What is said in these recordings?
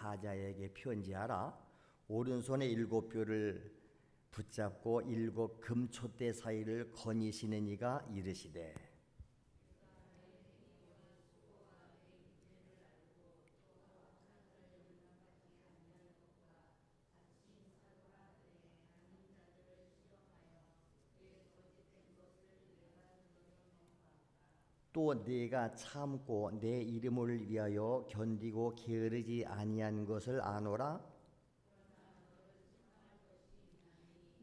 사자에게 편지하라. 오른손에 7뼈를 붙잡고 7 금촛대 사이를 거니시는 이가 이르시되 또 네가 참고 내 이름을 위하여 견디고 게으르지 아니한 것을 아노라.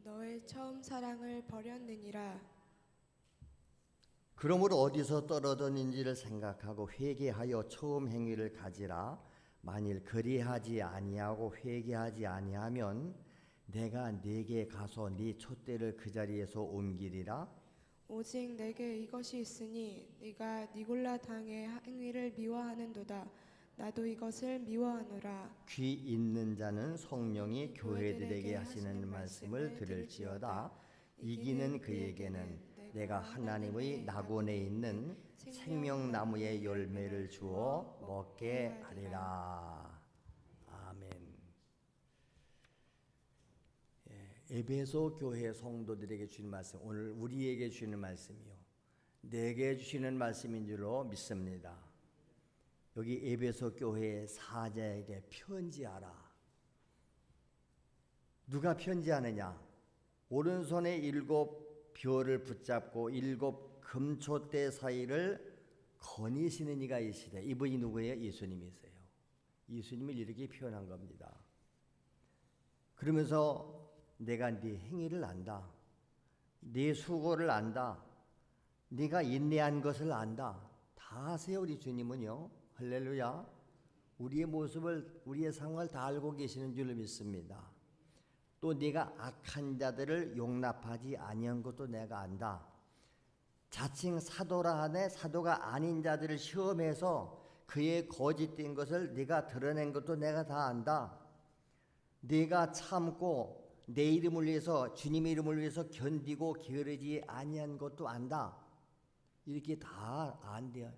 너의 처음 사랑을 버렸느니라. 그러므로 어디서 떨어졌는지를 생각하고 회개하여 처음 행위를 가지라. 만일 그리하지 아니하고 회개하지 아니하면 내가 네게 가서 네 촛대를 그 자리에서 옮기리라. 오직 내게 이것이 있으니 네가 니골라 당의 행위를 미워하는도다. 나도 이것을 미워하노라. 귀 있는 자는 성령이 교회들에게 하시는 말씀을 들을지어다. 이기는 그에게는 내가 하나님의 낙원에 있는 생명나무의 열매를 주어 먹게 하리라. 아멘. 에베소 교회 성도들에게 주는 말씀, 오늘 우리에게 주는 말씀이요, 내게 주시는 말씀인 줄로 믿습니다. 여기 에베소 교회의 사자에게 편지하라. 누가 편지하느냐? 오른손에 7벼를 붙잡고 7 금촛대 사이를 거니시는 이가 이시되. 이분이 누구예요? 예수님이세요. 예수님을 이렇게 표현한 겁니다. 그러면서 내가 네 행위를 안다. 네 수고를 안다. 네가 인내한 것을 안다. 다 아세요. 우리 주님은요. 할렐루야. 우리의 모습을, 우리의 상황을 다 알고 계시는 줄로 믿습니다. 또 네가 악한 자들을 용납하지 아니한 것도 내가 안다. 자칭 사도라 하네 사도가 아닌 자들을 시험해서 그의 거짓된 것을 네가 드러낸 것도 내가 다 안다. 네가 참고 내 이름을 위해서, 주님의 이름을 위해서 견디고 게으르지 아니한 것도 안다. 이렇게 다 안돼요.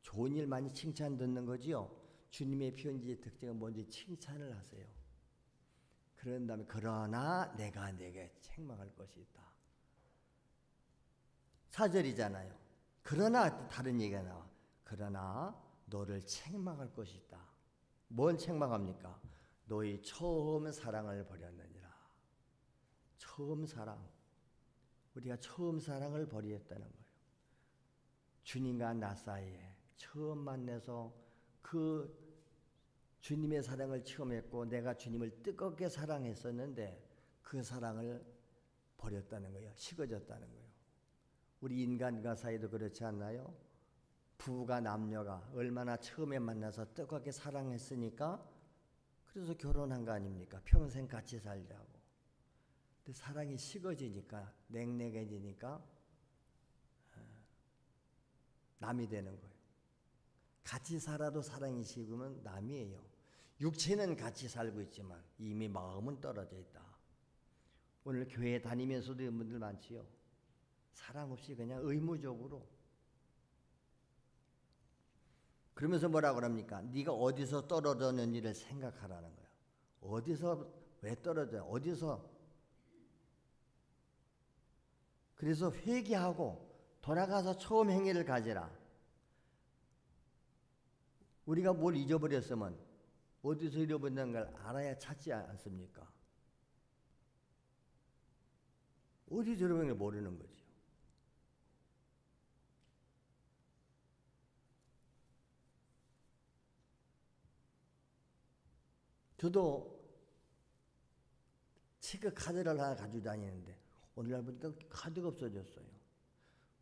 좋은 일 많이 칭찬 듣는 거지요. 주님의 편지의 특징은 뭔지 칭찬을 하세요. 그런 다음에 그러나 내가 네게 책망할 것이 있다. 4절이잖아요. 그러나 다른 얘기가 나와. 그러나 너를 책망할 것이 있다. 뭔 책망합니까? 너희 처음 사랑을 버렸느니라. 처음 사랑. 우리가 처음 사랑을 버렸다는 거예요. 주님과 나 사이에 처음 만나서 그 주님의 사랑을 체험했고 내가 주님을 뜨겁게 사랑했었는데 그 사랑을 버렸다는 거예요. 식어졌다는 거예요. 우리 인간과 사이도 그렇지 않나요? 부부가, 남녀가 얼마나 처음에 만나서 뜨겁게 사랑했으니까 그래서 결혼한 거 아닙니까? 평생 같이 살자고. 근데 사랑이 식어지니까, 냉랭해지니까 남이 되는 거예요. 같이 살아도 사랑이 식으면 남이에요. 육체는 같이 살고 있지만 이미 마음은 떨어져 있다. 오늘 교회 다니면서도 이런 분들 많지요. 사랑 없이 그냥 의무적으로. 그러면서 뭐라 그럽니까? 네가 어디서 떨어졌는지를 생각하라는 거야. 어디서 왜 떨어져? 어디서? 그래서 회개하고 돌아가서 처음 행위를 가지라. 우리가 뭘 잊어버렸으면 어디서 잃어버린 걸 알아야 찾지 않습니까? 어디서 잃어버린 걸 모르는 거지요. 저도 체크 카드를 하나 가지고 다니는데 오늘날 보니까 카드가 없어졌어요.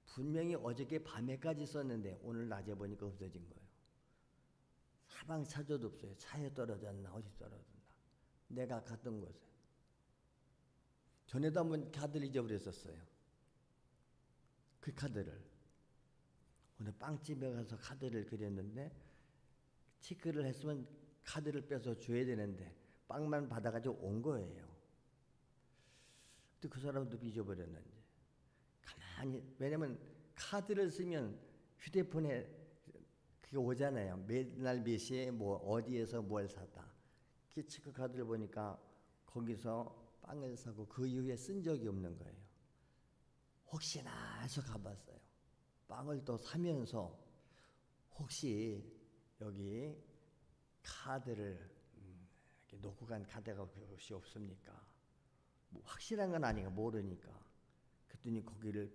분명히 어저께 밤에까지 썼는데 오늘 낮에 보니까 없어진 거예요. 사방 찾아도 없어요. 차에 떨어졌나 어디 떨어졌나. 내가 갔던 곳에. 전에도 한번 카드를 잊어버렸었어요. 그 카드를. 오늘 빵집에 가서 카드를 그렸는데 체크를 했으면 카드를 빼서 줘야 되는데 빵만 받아가지고 온 거예요. 근데 그 사람도 잊어버렸는지. 가만히, 왜냐면 카드를 쓰면 휴대폰에 그게 오잖아요. 몇 날 몇 시에 뭐 어디에서 뭘 샀다. 기치크 카드를 보니까 거기서 빵을 사고 그 이후에 쓴 적이 없는 거예요. 혹시나 해서 가봤어요. 빵을 또 사면서 혹시 여기 카드를 이렇게 놓고 간 카드가 혹시 없습니까? 뭐 확실한 건 아니까 모르니까. 그랬더니 거기를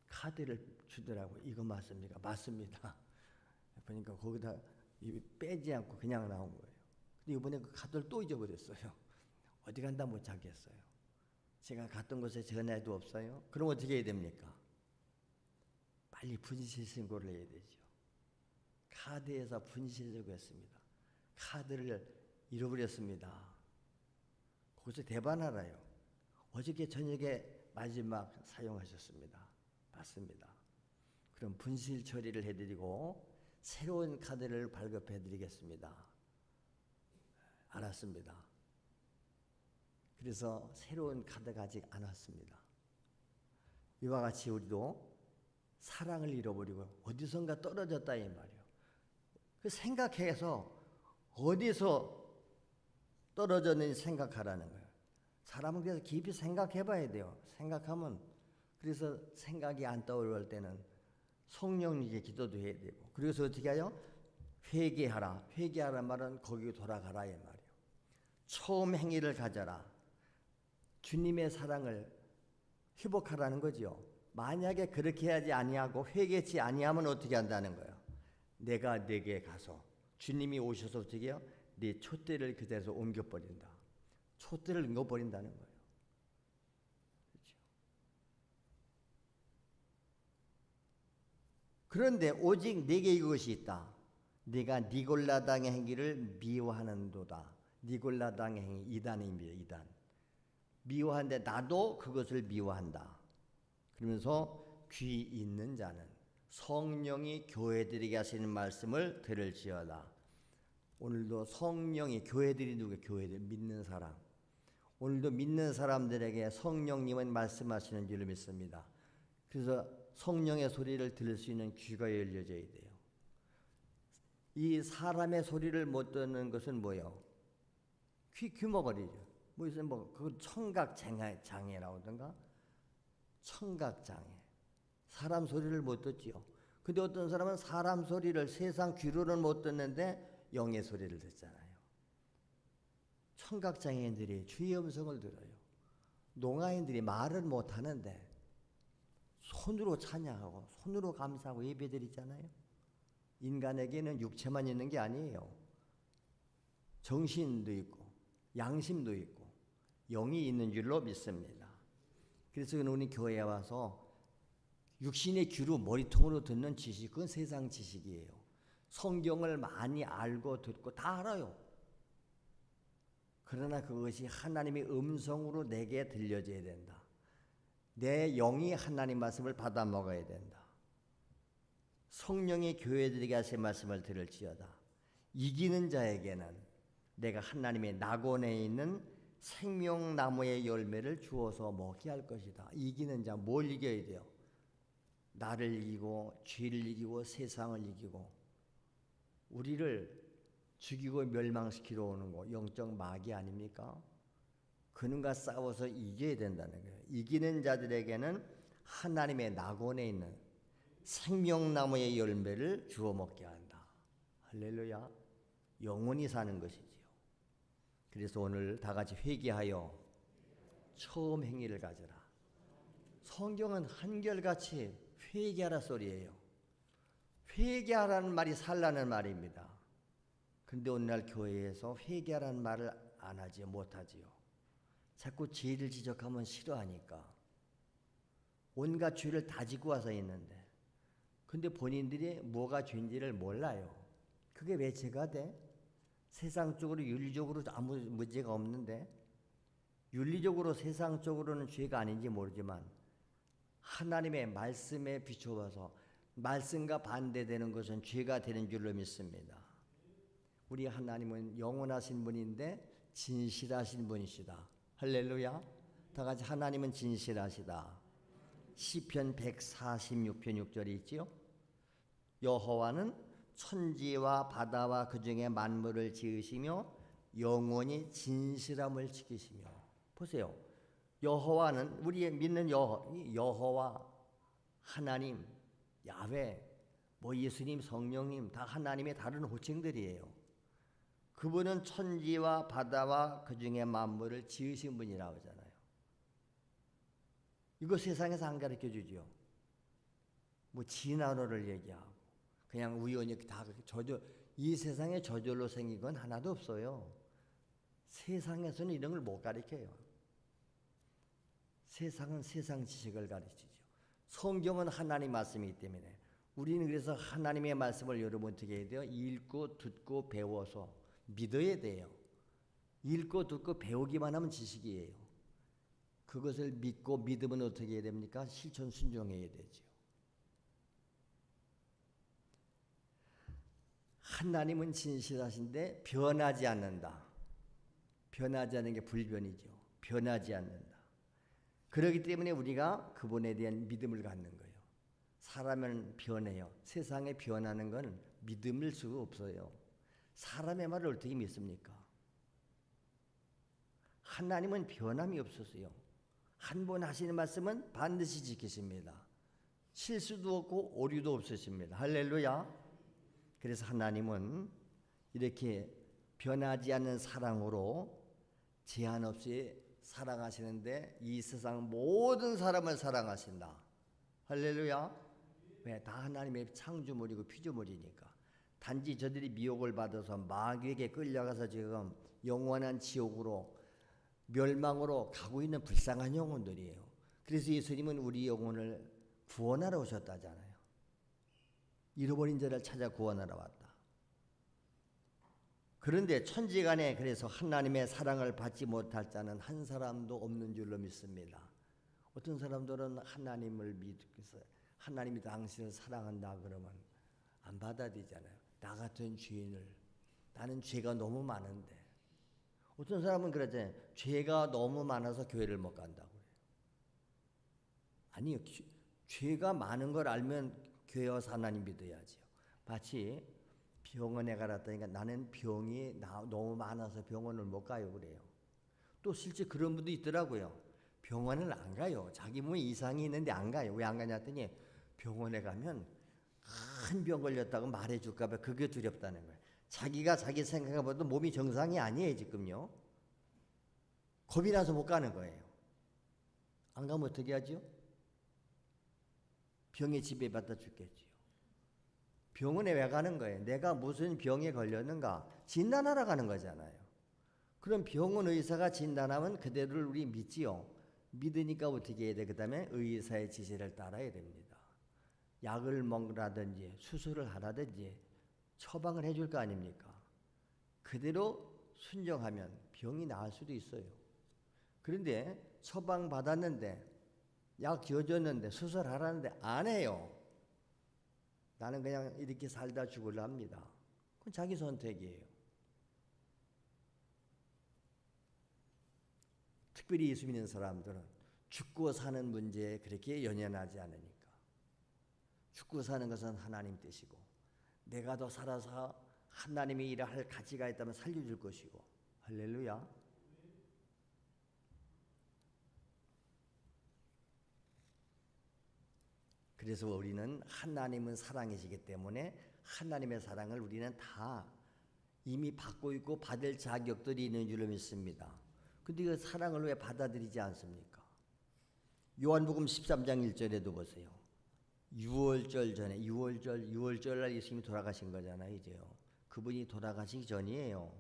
카드를 주더라고요. 이거 맞습니까? 맞습니다. 보니까 거기다 빼지 않고 그냥 나온 거예요. 근데 이번에 그 카드를 또 잊어버렸어요. 어디 간다 못 찾겠어요. 제가 갔던 곳에 전화도 없어요. 그럼 어떻게 해야 됩니까? 빨리 분실 신고를 해야 되죠. 카드에서 분실 신고했습니다. 카드를 잃어버렸습니다. 거기서 대반하라요. 어저께 저녁에 마지막 사용하셨습니다. 맞습니다. 그럼 분실 처리를 해드리고 새로운 카드를 발급해드리겠습니다. 알았습니다. 그래서 새로운 카드가 아직 안 왔습니다. 이와 같이 우리도 사랑을 잃어버리고 어디선가 떨어졌다 이 말이에요. 그 생각해서 어디서 떨어졌는지 생각하라는 거예요. 사람은 그래서 깊이 생각해봐야 돼요. 생각하면 그래서 생각이 안 떠오를 때는 성령님께 기도도 해야 되고 그래서 어떻게 해요? 회개하라. 회개하라 말은 거기 돌아가라 이 말이에요. 처음 행위를 가져라. 주님의 사랑을 회복하라는 거죠. 만약에 그렇게 하지 아니하고 회개치 아니하면 어떻게 한다는 거예요? 내가 내게 가서 주님이 오셔서 어떻게 해요? 네 촛대를 그대로 옮겨버린다. 촛대를 옮겨버린다는 거예요. 그렇죠? 그런데 오직 내게 이것이 있다. 네가 니골라당의 행위를 미워하는도다. 니골라당의 행위 이단입니다. 이단. 미워하는데 나도 그것을 미워한다. 그러면서 귀 있는 자는 성령이 교회들에게 하시는 말씀을 들을지어다. 오늘도 성령이 교회들이 누구예요? 교회들 믿는 사람. 오늘도 믿는 사람들에게 성령님은 말씀하시는 줄 믿습니다. 그래서 성령의 소리를 들을 수 있는 귀가 열려져야 돼요. 이 사람의 소리를 못 듣는 것은 뭐예요? 귀 귀머거리죠. 무슨 그 청각 장애라든가 청각 장애. 사람 소리를 못 듣지요. 근데 어떤 사람은 사람 소리를 세상 귀로는 못 듣는데 영의 소리를 듣잖아요. 청각 장애인들이 주의 음성을 들어요. 농아인들이 말을 못 하는데 손으로 찬양하고 손으로 감사하고 예배드리잖아요. 인간에게는 육체만 있는 게 아니에요. 정신도 있고 양심도 있고 영이 있는 줄로 믿습니다. 그래서 우리 교회에 와서 육신의 귀로 머리통으로 듣는 지식, 그건 세상 지식이에요. 성경을 많이 알고 듣고 다 알아요. 그러나 그것이 하나님의 음성으로 내게 들려져야 된다. 내 영이 하나님 말씀을 받아 먹어야 된다. 성령의 교회들에게 하신 말씀을 들을지어다. 이기는 자에게는 내가 하나님의 낙원에 있는 생명나무의 열매를 주어서 먹게 할 것이다. 이기는 자, 뭘 이겨야 돼요? 나를 이기고 죄를 이기고 세상을 이기고 우리를 죽이고 멸망시키러 오는 거 영적 마귀 아닙니까? 그놈과 싸워서 이겨야 된다는 거예요. 이기는 자들에게는 하나님의 낙원에 있는 생명나무의 열매를 주워 먹게 한다. 할렐루야. 영원히 사는 것이지요. 그래서 오늘 다 같이 회개하여 처음 행위를 가져라. 성경은 한결같이 회개하라 소리예요. 회개하라는 말이 살라는 말입니다. 근데 오늘날 교회에서 회개하라는 말을 안 하지요. 못하지요. 자꾸 죄를 지적하면 싫어하니까 온갖 죄를 다 지고 와서 있는데 근데 본인들이 뭐가 죄인지를 몰라요. 그게 왜 죄가 돼? 세상적으로 윤리적으로 아무 문제가 없는데 윤리적으로 세상적으로는 죄가 아닌지 모르지만 하나님의 말씀에 비춰봐서 말씀과 반대되는 것은 죄가 되는 줄로 믿습니다. 우리 하나님은 영원하신 분인데 진실하신 분이시다. 할렐루야. 다 같이 하나님은 진실하시다. 시편 146편 6절이 있지요. 여호와는 천지와 바다와 그 중에 만물을 지으시며 영원히 진실함을 지키시며. 보세요. 여호와는 우리의 믿는 여호와 하나님, 야훼, 예수님, 성령님 다 하나님의 다른 호칭들이에요. 그분은 천지와 바다와 그 중에 만물을 지으신 분이라고 하잖아요. 이거 세상에서 안 가르쳐 주죠. 진화론을 얘기하고 그냥 우연히 다 이 세상에 저절로 생긴 건 하나도 없어요. 세상에서는 이런 걸 못 가르쳐요. 세상은 세상 지식을 가르치죠. 성경은 하나님 말씀이기 때문에 우리는 그래서 하나님의 말씀을 여러분 어떻게 해야 돼요? 읽고 듣고 배워서 믿어야 돼요. 읽고 듣고 배우기만 하면 지식이에요. 그것을 믿고 믿으면 어떻게 해야 됩니까? 실천 순종해야 되죠. 하나님은 진실하신데 변하지 않는다. 변하지 않는 게 불변이죠. 변하지 않는다. 그렇기 때문에 우리가 그분에 대한 믿음을 갖는 거예요. 사람은 변해요. 세상에 변하는 건 믿음일 수가 없어요. 사람의 말을 어떻게 믿습니까? 하나님은 변함이 없었어요. 한 번 하시는 말씀은 반드시 지키십니다. 실수도 없고 오류도 없으십니다. 할렐루야. 그래서 하나님은 이렇게 변하지 않는 사랑으로 제한 없이 사랑하시는데 이 세상 모든 사람을 사랑하신다. 할렐루야. 왜? 다 하나님의 창조물이고 피조물이니까. 단지 저들이 미혹을 받아서 마귀에게 끌려가서 지금 영원한 지옥으로 멸망으로 가고 있는 불쌍한 영혼들이에요. 그래서 예수님은 우리 영혼을 구원하러 오셨다잖아요. 잃어버린 자를 찾아 구원하러 왔다. 그런데 천지간에 그래서 하나님의 사랑을 받지 못할 자는 한 사람도 없는 줄로 믿습니다. 어떤 사람들은 하나님을 믿고서 하나님이 당신을 사랑한다 그러면 안 받아들이잖아요. 나 같은 죄인을, 나는 죄가 너무 많은데. 어떤 사람은 그러잖아요. 죄가 너무 많아서 교회를 못 간다고 그래요. 아니요. 죄가 많은 걸 알면 교회 와서 하나님 믿어야지요. 마치 병원에 가라다니까 나는 병이 너무 많아서 병원을 못 가요 그래요. 또 실제 그런 분도 있더라고요. 병원을 안 가요. 자기 몸에 이상이 있는데 안 가요. 왜 안 가냐 했더니 병원에 가면 큰 병 걸렸다고 말해줄까 봐 그게 두렵다는 거예요. 자기가 자기 생각보다 몸이 정상이 아니에요 지금요. 겁이 나서 못 가는 거예요. 안 가면 어떻게 하죠? 병에 지배받아 죽겠지요. 병원에 왜 가는 거예요? 내가 무슨 병에 걸렸는가 진단하러 가는 거잖아요. 그럼 병원 의사가 진단하면 그대로를 우리 믿지요. 믿으니까 어떻게 해야 돼? 그 다음에 의사의 지시를 따라야 됩니다. 약을 먹으라든지 수술을 하라든지 처방을 해줄 거 아닙니까? 그대로 순종하면 병이 나을 수도 있어요. 그런데 처방 받았는데 약 지어줬는데 수술하라는데 안 해요. 나는 그냥 이렇게 살다 죽으려 합니다. 그건 자기 선택이에요. 특별히 예수 믿는 사람들은 죽고 사는 문제에 그렇게 연연하지 않으니까. 죽고 사는 것은 하나님 뜻이고 내가 더 살아서 하나님이 일을 할 가치가 있다면 살려줄 것이고. 할렐루야. 그래서 우리는 하나님은 사랑이시기 때문에 하나님의 사랑을 우리는 다 이미 받고 있고 받을 자격들이 있는 줄로 믿습니다. 근데 그 사랑을 왜 받아들이지 않습니까? 요한복음 13장 1절에도 보세요. 6월절 전에 6월절 날 예수님이 돌아가신 거잖아요. 이제요. 그분이 돌아가시기 전이에요.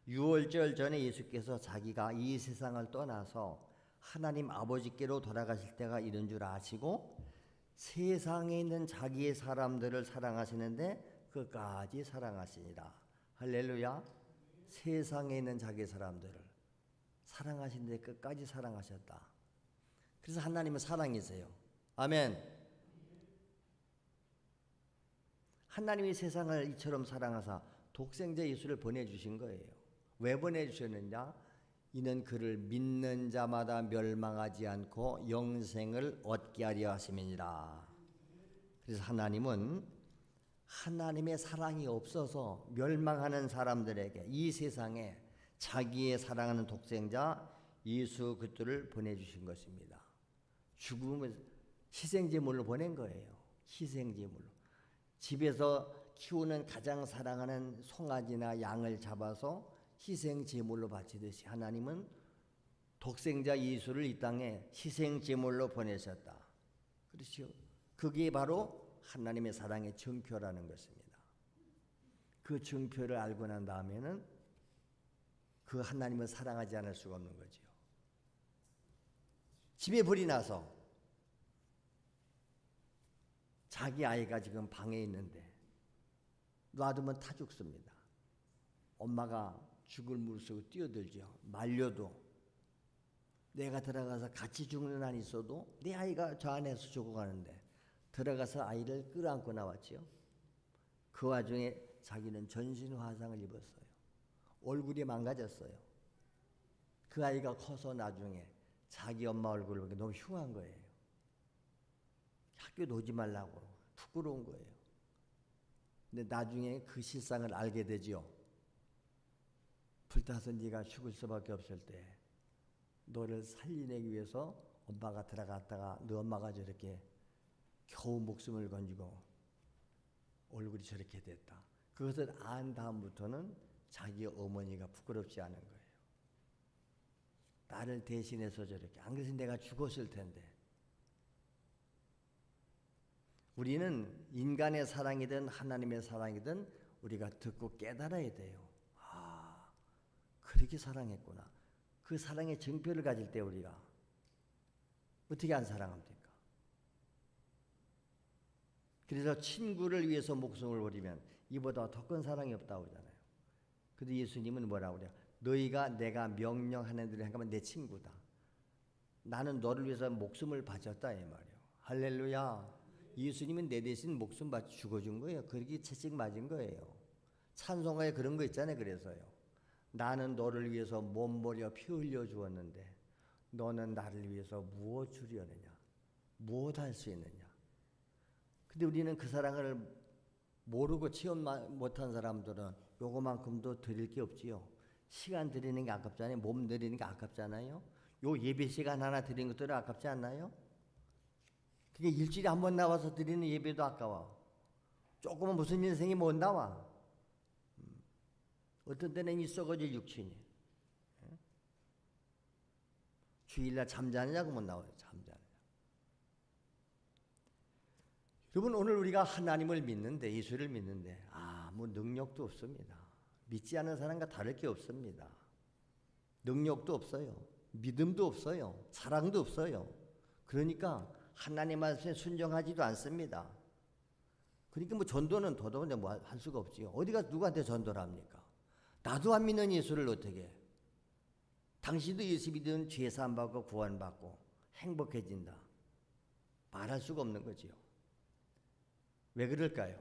6월절 전에 예수께서 자기가 이 세상을 떠나서 하나님 아버지께로 돌아가실 때가 이런 줄 아시고 세상에 있는 자기의 사람들을 사랑하시는데 끝까지 사랑하시니라. 할렐루야. 세상에 있는 자기의 사람들을 사랑하시는데 끝까지 사랑하셨다. 그래서 하나님은 사랑이세요. 아멘. 하나님이 세상을 이처럼 사랑하사 독생자 예수를 보내주신 거예요. 왜 보내주셨느냐? 이는 그를 믿는 자마다 멸망하지 않고 영생을 얻게 하려 하심이니라. 그래서 하나님은 하나님의 사랑이 없어서 멸망하는 사람들에게 이 세상에 자기의 사랑하는 독생자 예수 그리스도를 보내주신 것입니다. 죽음을 희생제물로 보낸 거예요. 희생제물로. 집에서 키우는 가장 사랑하는 송아지나 양을 잡아서 희생제물로 바치듯이 하나님은 독생자 예수를 이 땅에 희생제물로 보내셨다. 그렇죠? 그게 바로 하나님의 사랑의 증표라는 것입니다. 그 증표를 알고 난 다음에는 그 하나님을 사랑하지 않을 수가 없는 거지요. 집에 불이 나서 자기 아이가 지금 방에 있는데 놔두면 타 죽습니다. 엄마가 죽을 무르쓰고 뛰어들죠. 말려도 내가 들어가서 같이 죽는 한 있어도 내 아이가 저 안에서 죽어가는데 들어가서 아이를 끌어안고 나왔지요. 그 와중에 자기는 전신 화상을 입었어요. 얼굴이 망가졌어요. 그 아이가 커서 나중에 자기 엄마 얼굴을 보기 너무 흉한 거예요. 학교도 오지 말라고 부끄러운 거예요. 근데 나중에 그 실상을 알게 되지요. 불타서 네가 죽을 수밖에 없을 때 너를 살리기 위해서 엄마가 들어갔다가 너 엄마가 저렇게 겨우 목숨을 건지고 얼굴이 저렇게 됐다. 그것을 안 다음부터는 자기 어머니가 부끄럽지 않은 거예요. 나를 대신해서 저렇게. 안 그래서 내가 죽었을 텐데. 우리는 인간의 사랑이든 하나님의 사랑이든 우리가 듣고 깨달아야 돼요. 아, 그렇게 사랑했구나. 그 사랑의 증표를 가질 때 우리가 어떻게 안 사랑합니까? 그래서 친구를 위해서 목숨을 버리면 이보다 더 큰 사랑이 없다고 그러잖아요. 근데 예수님은 뭐라고 그래요? 너희가 내가 명령하는 대로 행하면 내 친구다. 나는 너를 위해서 목숨을 바쳤다 이 말이에요. 할렐루야. 예수님은 내 대신 목숨 바쳐 죽어준 거예요. 그렇게 채찍 맞은 거예요. 찬송가에 그런 거 있잖아요. 그래서요. 나는 너를 위해서 몸 버려 피 흘려 주었는데 너는 나를 위해서 무엇 주려느냐? 무엇 할 수 있느냐? 근데 우리는 그 사랑을 모르고 체험 못한 사람들은 요거만큼도 드릴 게 없지요. 시간 드리는 게 아깝잖아요. 몸 드리는 게 아깝잖아요. 요 예배 시간 하나 드리는 것들은 아깝지 않나요? 그게 일주일에 한 번 나와서 드리는 예배도 아까워. 조금은 무슨 인생이 못 나와. 어떤 때는 이 썩어질 육신이. 주일날 잠자느냐고 못 나와요. 잠자느냐. 여러분 오늘 우리가 하나님을 믿는데 예수를 믿는데 아무 능력도 없습니다. 믿지 않는 사람과 다를 게 없습니다. 능력도 없어요. 믿음도 없어요. 사랑도 없어요. 그러니까 하나님 말씀에 순종하지도 않습니다. 그러니까 뭐 전도는 더더군다나 뭐 할 수가 없지요. 어디가 누구한테 전도를 합니까? 나도 안 믿는 예수를 어떻게 해? 당신도 예수 믿으면 죄 사함 받고 구원받고 행복해진다. 말할 수가 없는 거지요. 왜 그럴까요?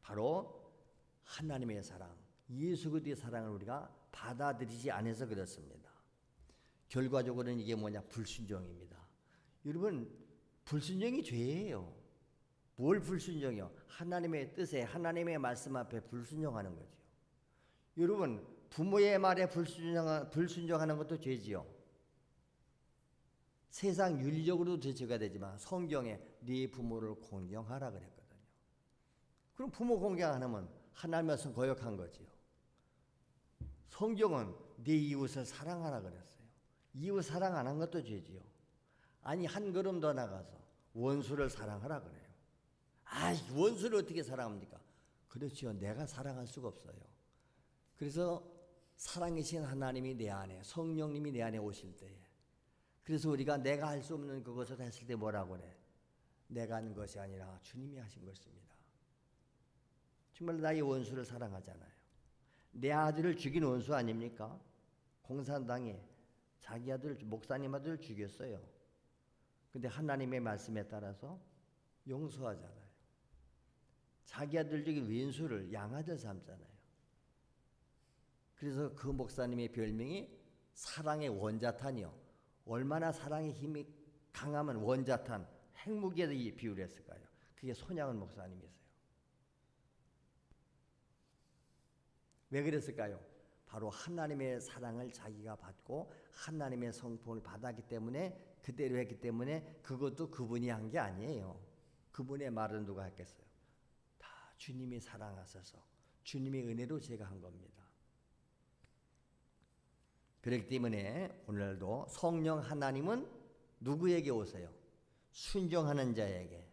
바로 하나님의 사랑, 예수 그리스도의 사랑을 우리가 받아들이지 않아서 그렇습니다. 결과적으로는 이게 뭐냐? 불순종입니다. 여러분, 불순종이 죄예요. 뭘 불순종이요? 하나님의 뜻에, 하나님의 말씀 앞에 불순종하는 거죠. 여러분, 부모의 말에 불순종하는 것도 죄지요. 세상 윤리적으로도 죄가 되지만 성경에 네 부모를 공경하라 그랬거든요. 그럼 부모 공경 안 하면 하나님 말씀 거역한 거지요. 성경은 네 이웃을 사랑하라 그랬어요. 이웃 사랑 안 한 것도 죄지요. 아니 한 걸음 더 나가서 원수를 사랑하라 그래요. 원수를 어떻게 사랑합니까? 그렇죠. 내가 사랑할 수가 없어요. 그래서 사랑이신 하나님이 내 안에, 성령님이 내 안에 오실 때에, 그래서 우리가 내가 할 수 없는 그것을 했을 때 뭐라고 그래? 내가 하는 것이 아니라 주님이 하신 것입니다. 정말 나의 원수를 사랑하잖아요. 내 아들을 죽인 원수 아닙니까? 공산당에 자기 아들, 목사님 아들을 죽였어요. 근데 하나님의 말씀에 따라서 용서하잖아요. 자기 아들 죽인 왼수를 양아들 삼잖아요. 그래서 그 목사님의 별명이 사랑의 원자탄이요. 얼마나 사랑의 힘이 강하면 원자탄, 핵무기에 비유를 했을까요? 그게 손양은 목사님이세요. 왜 그랬을까요? 바로 하나님의 사랑을 자기가 받고 하나님의 성품을 받았기 때문에 그대로 했기 때문에 그것도 그분이 한 게 아니에요. 그분의 말은 누가 했겠어요? 다 주님이 사랑하셔서 주님의 은혜로 제가 한 겁니다. 그렇기 때문에 오늘도 성령 하나님은 누구에게 오세요? 순종하는 자에게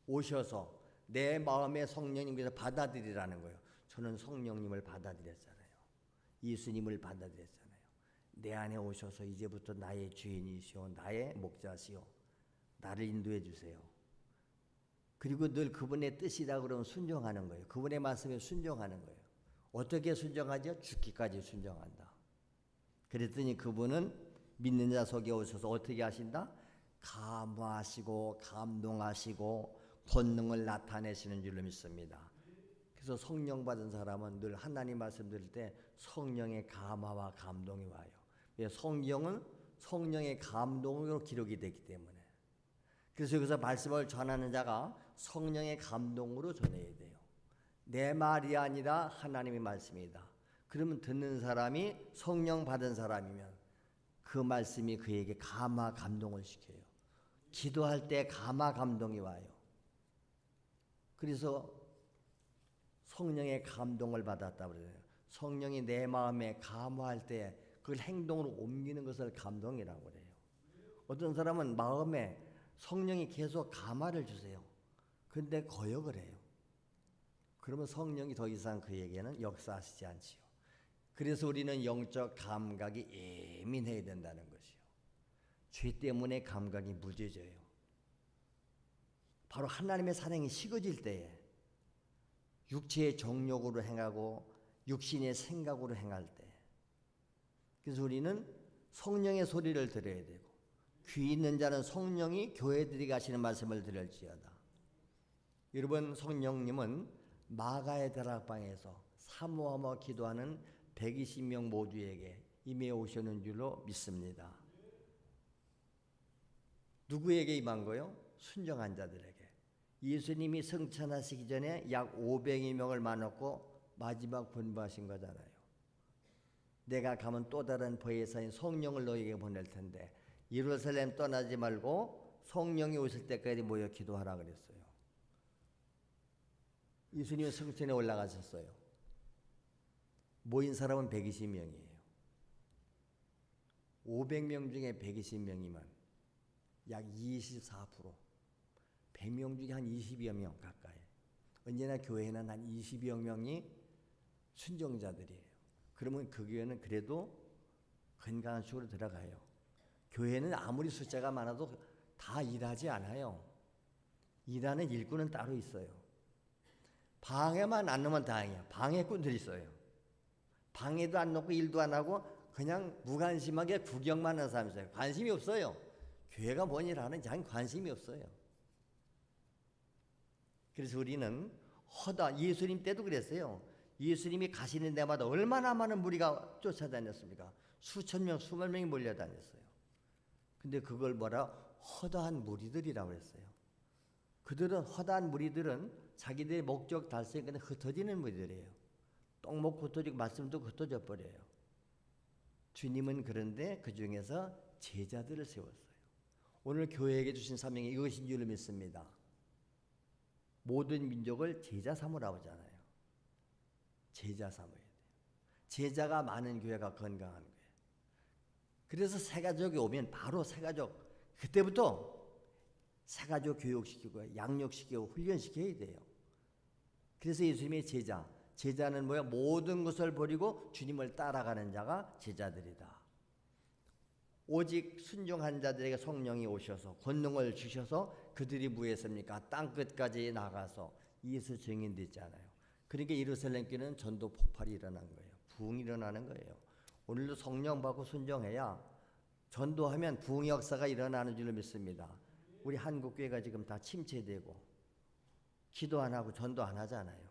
오셔서 내 마음의 성령님께서 받아들이라는 거예요. 저는 성령님을 받아들였잖아요. 예수님을 받아들였잖아요. 내 안에 오셔서 이제부터 나의 주인이시오, 나의 목자시오, 나를 인도해 주세요. 그리고 늘 그분의 뜻이다 그러면 순종하는 거예요. 그분의 말씀에 순종하는 거예요. 어떻게 순종하죠? 죽기까지 순종한다. 그랬더니 그분은 믿는 자 속에 오셔서 어떻게 하신다? 감화하시고 감동하시고 권능을 나타내시는 줄로 믿습니다. 그래서 성령 받은 사람은 늘 하나님 말씀 들을 때 성령의 감화와 감동이 와요. 성경은 성령의 감동으로 기록이 되기 때문에. 그래서 여기서 말씀을 전하는 자가 성령의 감동으로 전해야 돼요. 내 말이 아니라 하나님의 말씀이다. 그러면 듣는 사람이 성령 받은 사람이면 그 말씀이 그에게 감화 감동을 시켜요. 기도할 때 감화 감동이 와요. 그래서 성령의 감동을 받았다 그래요. 성령이 내 마음에 감화할 때 그걸 행동으로 옮기는 것을 감동이라고 그래요. 어떤 사람은 마음에 성령이 계속 감화를 주세요. 그런데 거역을 해요. 그러면 성령이 더 이상 그에게는 역사하시지 않지요. 그래서 우리는 영적 감각이 예민해야 된다는 것이요. 죄 때문에 감각이 무뎌져요. 바로 하나님의 사랑이 식어질 때에 육체의 정욕으로 행하고 육신의 생각으로 행할 때, 그래서 우리는 성령의 소리를 들어야 되고 귀 있는 자는 성령이 교회들이 가시는 말씀을 들을지어다. 여러분, 성령님은 마가의 다락방에서 사모하며 기도하는 120명 모두에게 임해 오시는 줄로 믿습니다. 누구에게 임한 거요? 순종한 자들에게. 예수님이 승천하시기 전에 약 500여 명을 만났고 마지막 분부하신 거잖아요. 내가 가면 또 다른 보혜사인 성령을 너에게 보낼 텐데 예루살렘 떠나지 말고 성령이 오실 때까지 모여 기도하라 그랬어요. 예수님은 승천에 올라가셨어요. 모인 사람은 120명이에요. 500명 중에 120명이면 약 24%, 100명 중에 한 20여 명 가까이. 언제나 교회는 한 20여 명이 순종자들이에요. 그러면 그 교회는 그래도 건강한 축으로 들어가요. 교회는 아무리 숫자가 많아도 다 일하지 않아요. 일하는 일꾼은 따로 있어요. 방해만 안 놓으면 다행이야. 방해꾼들이 있어요. 방해도 안 놓고 일도 안 하고 그냥 무관심하게 구경만 하는 사람이 있어요. 관심이 없어요. 교회가 뭔 일 하는지 관심이 없어요. 그래서 우리는 예수님 때도 그랬어요. 예수님이 가시는 데마다 얼마나 많은 무리가 쫓아다녔습니까? 수천 명, 수만 명이 몰려다녔어요. 근데 그걸 뭐라? 허다한 무리들이라고 그랬어요. 허다한 무리들은 자기들의 목적 달성에 흩어지는 무리들이에요. 똥 먹고 흩어지고 말씀도 흩어져 버려요. 주님은 그런데 그 중에서 제자들을 세웠어요. 오늘 교회에게 주신 사명이 이것인 줄로 믿습니다. 모든 민족을 제자 삼으라고 하잖아요. 제자 삼아야 돼요. 제자가 많은 교회가 건강한 거예요. 그래서 새가족이 오면 바로 새가족, 그때부터 새가족 교육시키고 양육시키고 훈련시켜야 돼요. 그래서 예수님의 제자는 뭐야? 모든 것을 버리고 주님을 따라가는 자가 제자들이다. 오직 순종한 자들에게 성령이 오셔서 권능을 주셔서 그들이 뭐했습니까? 땅끝까지 나가서 예수 증인 됐잖아요. 그러니까 예루살렘 교회는 전도 폭발이 일어난 거예요. 부흥이 일어나는 거예요. 오늘도 성령 받고 순종해야 전도하면 부흥 역사가 일어나는 줄로 믿습니다. 우리 한국 교회가 지금 다 침체되고 기도 안 하고 전도 안 하잖아요.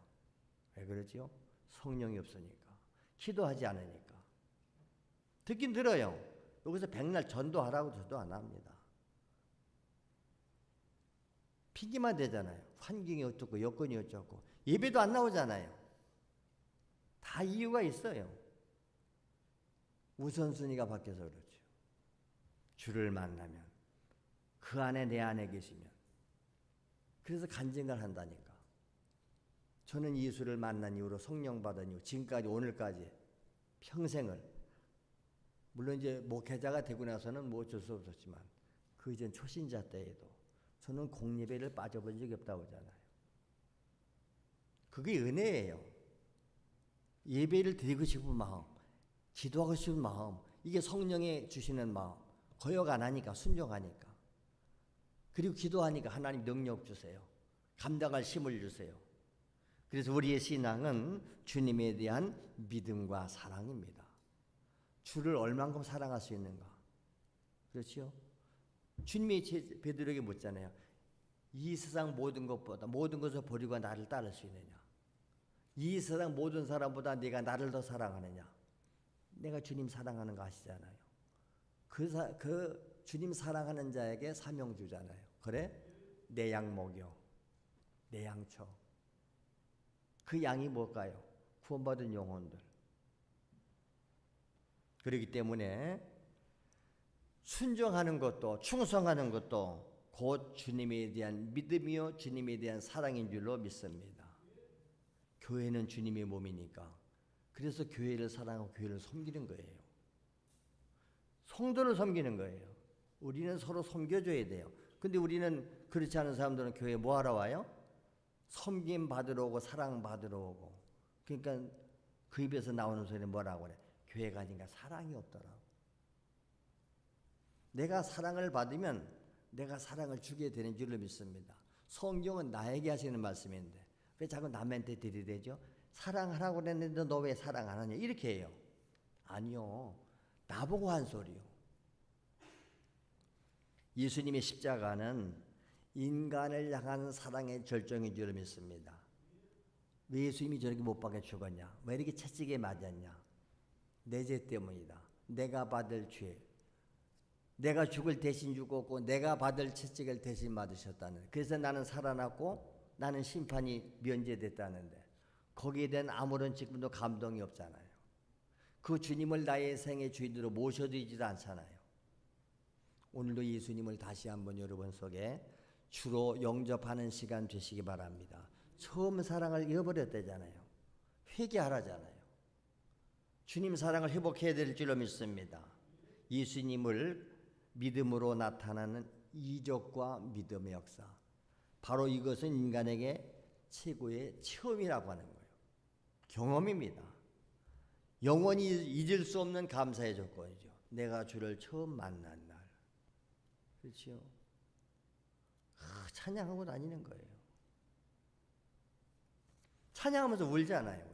왜 그러지요? 성령이 없으니까. 기도하지 않으니까. 듣긴 들어요. 여기서 백날 전도하라고 저도 안 합니다. 핑계만 대잖아요. 환경이 어떻고 여건이 어쩌고 예배도 안 나오잖아요. 다 이유가 있어요. 우선순위가 바뀌어서 그렇죠. 주를 만나면, 그 안에 내 안에 계시면. 그래서 간증을 한다니까. 저는 예수를 만난 이후로, 성령 받은 이후, 지금까지 오늘까지 평생을, 물론 이제 목회자가 되고 나서는 뭐 어쩔 수 없었지만 그 이전 초신자 때에도 저는 공예배를 빠져본 적이 없다고 하잖아요. 그게 은혜예요. 예배를 드리고 싶은 마음, 기도하고 싶은 마음, 이게 성령이 주시는 마음. 거역 안 하니까, 순종하니까. 그리고 기도하니까 하나님 능력 주세요. 감당할 힘을 주세요. 그래서 우리의 신앙은 주님에 대한 믿음과 사랑입니다. 주를 얼만큼 사랑할 수 있는가. 그렇죠? 주님이 베드로에게 묻잖아요. 이 세상 모든 것보다, 모든 것을 버리고 나를 따를 수 있느냐. 이 세상 모든 사람보다 네가 나를 더 사랑하느냐. 내가 주님 사랑하는 거 아시잖아요. 그 주님 사랑하는 자에게 사명 주잖아요. 그래? 내 양 먹여. 내 양 쳐. 그 양이 뭘까요? 구원받은 영혼들. 그렇기 때문에 순종하는 것도, 충성하는 것도 곧 주님에 대한 믿음이요, 주님에 대한 사랑인 줄로 믿습니다. 교회는 주님의 몸이니까. 그래서 교회를 사랑하고 교회를 섬기는 거예요. 성도를 섬기는 거예요. 우리는 서로 섬겨줘야 돼요. 근데 우리는 그렇지 않은 사람들은 교회에 뭐 하러 와요? 섬김 받으러 오고 사랑 받으러 오고. 그러니까 그 입에서 나오는 소리는 뭐라고 그래? 교회가 아닌가 사랑이 없더라고. 내가 사랑을 받으면 내가 사랑을 주게 되는 줄로 믿습니다. 성경은 나에게 하시는 말씀인데 왜 자꾸 남한테 들이대죠? 사랑하라고 그랬는데 너 왜 사랑 안 하냐? 이렇게 해요. 아니요. 나보고 한 소리요. 예수님의 십자가는 인간을 향한 사랑의 절정인 줄 믿습니다. 왜 예수님이 저렇게 못 박혀 죽었냐? 왜 이렇게 채찍에 맞았냐? 내 죄 때문이다. 내가 받을 죄. 내가 죽을 대신 죽었고 내가 받을 채찍을 대신 맞으셨다는. 그래서 나는 살아났고 나는 심판이 면제됐다는데 거기에 대한 아무런 지금도 감동이 없잖아요. 그 주님을 나의 생의 주인으로 모셔드리지도 않잖아요. 오늘도 예수님을 다시 한번 여러분 속에 주로 영접하는 시간 되시기 바랍니다. 처음 사랑을 잃어버렸다잖아요. 회개하라잖아요. 주님 사랑을 회복해야 될 줄로 믿습니다. 예수님을 믿음으로 나타나는 이적과 믿음의 역사. 바로 이것은 인간에게 최고의 체험이라고 하는 거예요. 경험입니다. 영원히 잊을 수 없는 감사의 조건이죠. 내가 주를 처음 만난 날. 그렇죠? 찬양하고 다니는 거예요. 찬양하면서 울잖아요.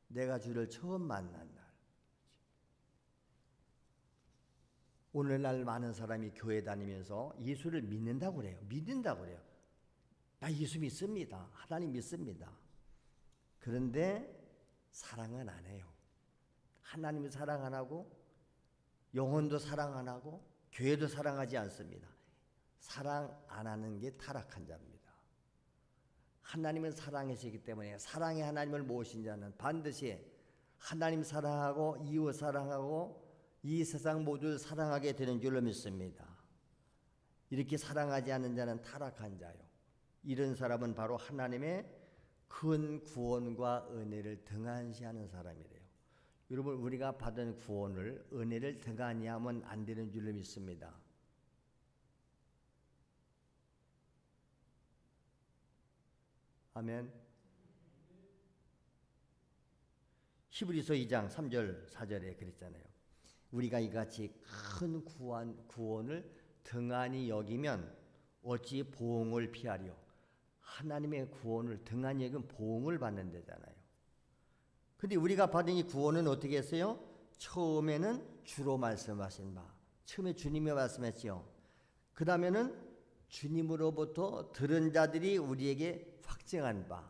내가 주를 처음 만난 날. 오늘날 많은 사람이 교회 다니면서 예수를 믿는다고 그래요. 믿는다고 그래요. 나 예수 믿습니다. 하나님 믿습니다. 그런데 사랑은 안 해요. 하나님을 사랑 안 하고 영혼도 사랑 안 하고 교회도 사랑하지 않습니다. 사랑 안 하는 게 타락한 자입니다. 하나님은 사랑이시기 때문에 사랑의 하나님을 모신 자는 반드시 하나님 사랑하고 이웃 사랑하고 이 세상 모두를 사랑하게 되는 줄로 믿습니다. 이렇게 사랑하지 않는 자는 타락한 자요. 이런 사람은 바로 하나님의 큰 구원과 은혜를 등한시하는 사람이래요. 여러분 우리가 받은 구원을 은혜를 등한시하면 안 되는 줄로 믿습니다. 아멘. 히브리서 2장 3절 4절에 그랬잖아요. 우리가 이같이 큰 구원을 등한히 여기면 어찌 보응을 피하리요. 하나님의 구원을 등한히 여기면 보응을 받는 데잖아요. 근데 우리가 받은 이 구원은 어떻게 했어요? 처음에는 주로 말씀하신 바. 처음에 주님이 말씀했지요. 그 다음에는 주님으로부터 들은 자들이 우리에게 확증한 바.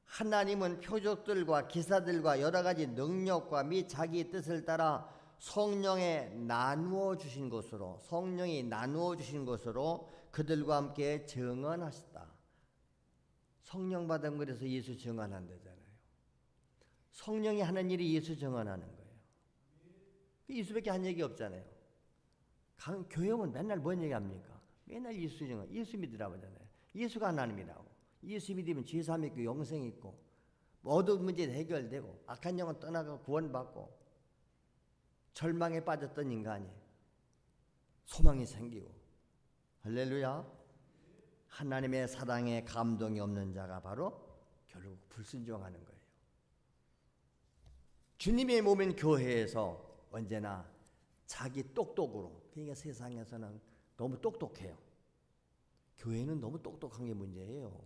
하나님은 표적들과 기사들과 여러 가지 능력과 및 자기 뜻을 따라 성령이 나누어 주신 것으로 그들과 함께 증언하셨다. 성령 받은 거라서 예수 증언한다잖아요. 성령이 하는 일이 예수 증언하는 거예요. 예수밖에 한 얘기 없잖아요. 교회 오면 맨날 뭔 얘기합니까? 맨날 예수 믿으라고 하잖아요. 예수가 하나님이라고. 예수 믿으면 죄사함 있고 영생 있고 모든 문제 해결되고 악한 영은 떠나가 구원받고 절망에 빠졌던 인간이 소망이 생기고 할렐루야. 하나님의 사랑에 감동이 없는 자가 바로 결국 불순종하는 거예요. 주님의 몸인 교회에서 언제나 자기 똑똑으로, 그러니까 세상에서는 너무 똑똑해요. 교회는 너무 똑똑한 게 문제예요.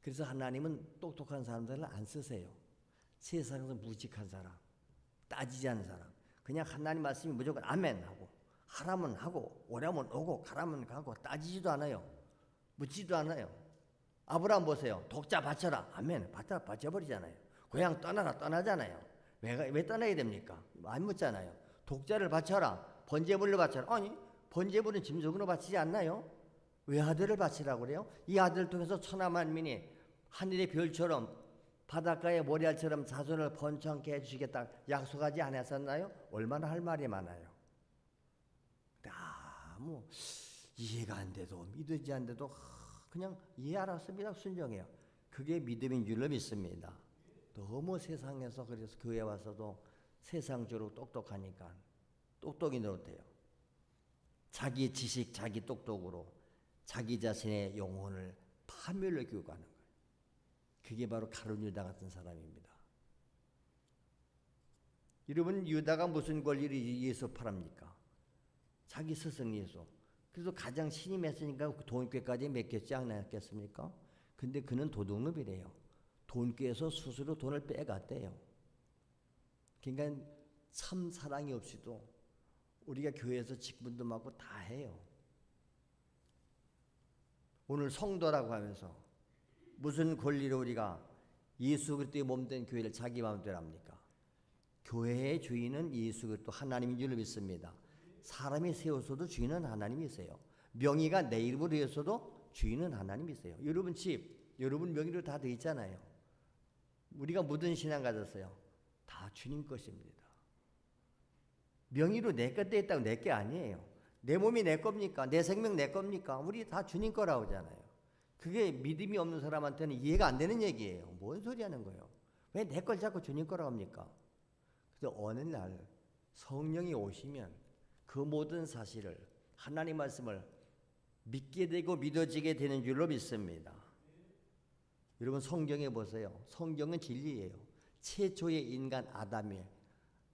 그래서 하나님은 똑똑한 사람들을 안 쓰세요. 세상에서 무직한 사람, 따지지 않는 사람, 그냥 하나님 말씀이 무조건 아멘 하고 하라면 하고 오라면 오고 가라면 가고 따지지도 않아요. 묻지도 않아요. 아브라함 보세요. 독자 바쳐라. 아멘. 바쳐버리잖아요. 고향 떠나라. 떠나잖아요. 왜 떠나야 됩니까? 안 묻잖아요. 독자를 바쳐라. 번제물로 바쳐라. 아니, 번제물은 짐승으로 바치지 않나요? 왜 아들을 바치라고 그래요? 이 아들을 통해서 천하 만민이 하늘의 별처럼 바닷가의 모래알처럼 자손을 번창케 해주시겠다 약속하지 않았었나요? 얼마나 할 말이 많아요. 너무 이해가 안 돼도 믿어지지 않는데도 그냥 이해 알았습니다. 순종해요. 그게 믿음인 줄로 믿습니다. 너무 세상에서 그래서 교회 와서도 세상적으로 똑똑하니까 똑똑이 노릇해요. 자기 지식, 자기 똑똑으로 자기 자신의 영혼을 파멸로 교육하는 거예요. 그게 바로 가룟 유다 같은 사람입니다. 여러분, 유다가 무슨 권리를 예수 팔합니까? 자기 스승 예수. 그래서 가장 신임했으니까 돈꾀까지 맡겼지 않았겠습니까? 근데 그는 도둑놈이래요. 돈꾀에서 스스로 돈을 빼갔대요. 그러니까 참 사랑이 없이도 우리가 교회에서 직분도 맡고 다 해요. 오늘 성도라고 하면서 무슨 권리로 우리가 예수 그리스도의 몸된 교회를 자기 마음대로 합니까? 교회의 주인은 예수 그리스도 하나님인 줄 믿습니다. 사람이 세워서도 주인은 하나님이세요. 명의가 내 이름으로 해서도 주인은 하나님이세요. 여러분 집, 여러분 명의로 다 돼 있잖아요. 우리가 무슨 신앙 가졌어요? 다 주님 것입니다. 명의로 내 것 돼 있다고 내 게 아니에요. 내 몸이 내 겁니까? 내 생명 내 겁니까? 우리 다 주님 거라고 하잖아요. 그게 믿음이 없는 사람한테는 이해가 안 되는 얘기예요. 뭔 소리 하는 거예요? 왜 내 걸 자꾸 주님 거라고 합니까? 그래서 어느 날 성령이 오시면 그 모든 사실을 하나님 말씀을 믿게 되고 믿어지게 되는 줄로 믿습니다. 여러분 성경에 보세요. 성경은 진리예요. 최초의 인간 아담이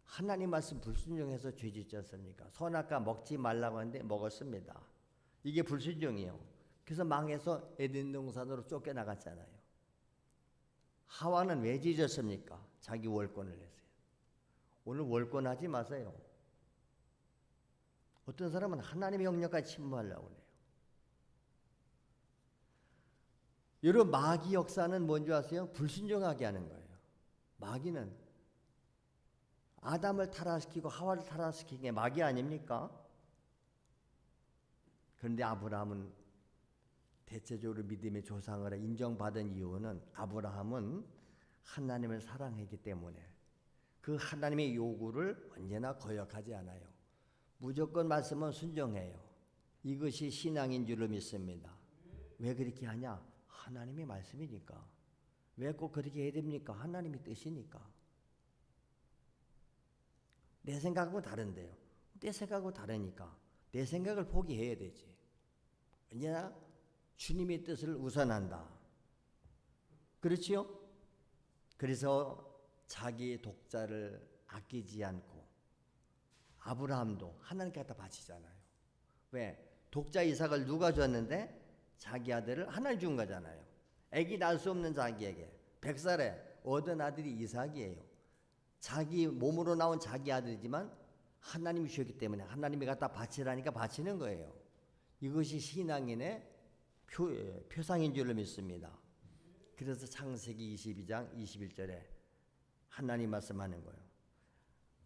하나님 말씀 불순종해서 죄 짓지 않습니까? 선악과 먹지 말라고 하는데 먹었습니다. 이게 불순종이에요. 그래서 망해서 에덴 동산으로 쫓겨나갔잖아요. 하와는 왜 짖었습니까? 자기 월권을 내세요. 오늘 월권하지 마세요. 어떤 사람은 하나님의 영역까지 침범하려고 해요. 여러분 마귀 역사는 뭔지 아세요? 불순종하게 하는 거예요. 마귀는 아담을 타락시키고 하와를 타락시킨 게 마귀 아닙니까? 그런데 아브라함은 대체적으로 믿음의 조상으로 인정받은 이유는 아브라함은 하나님을 사랑했기 때문에 그 하나님의 요구를 언제나 거역하지 않아요. 무조건 말씀은 순종해요. 이것이 신앙인 줄로 믿습니다. 왜 그렇게 하냐? 하나님의 말씀이니까. 왜 꼭 그렇게 해야 됩니까? 하나님의 뜻이니까. 내 생각하고 다른데요. 내 생각하고 다르니까 내 생각을 포기해야 되지. 언제나 주님의 뜻을 우선한다. 그렇지요? 그래서 자기 독자를 아끼지 않고 아브라함도 하나님께 갖다 바치잖아요. 왜? 독자 이삭을 누가 줬는데 자기 아들을 하나님 준 거잖아요. 아기 낳을 수 없는 자기에게 100살에 얻은 아들이 이삭이에요. 자기 몸으로 나온 자기 아들이지만 하나님이 주셨기 때문에 하나님이 갖다 바치라니까 바치는 거예요. 이것이 신앙인의 표상인 줄로 믿습니다. 그래서 창세기 22장 21절에 하나님 말씀하는 거예요.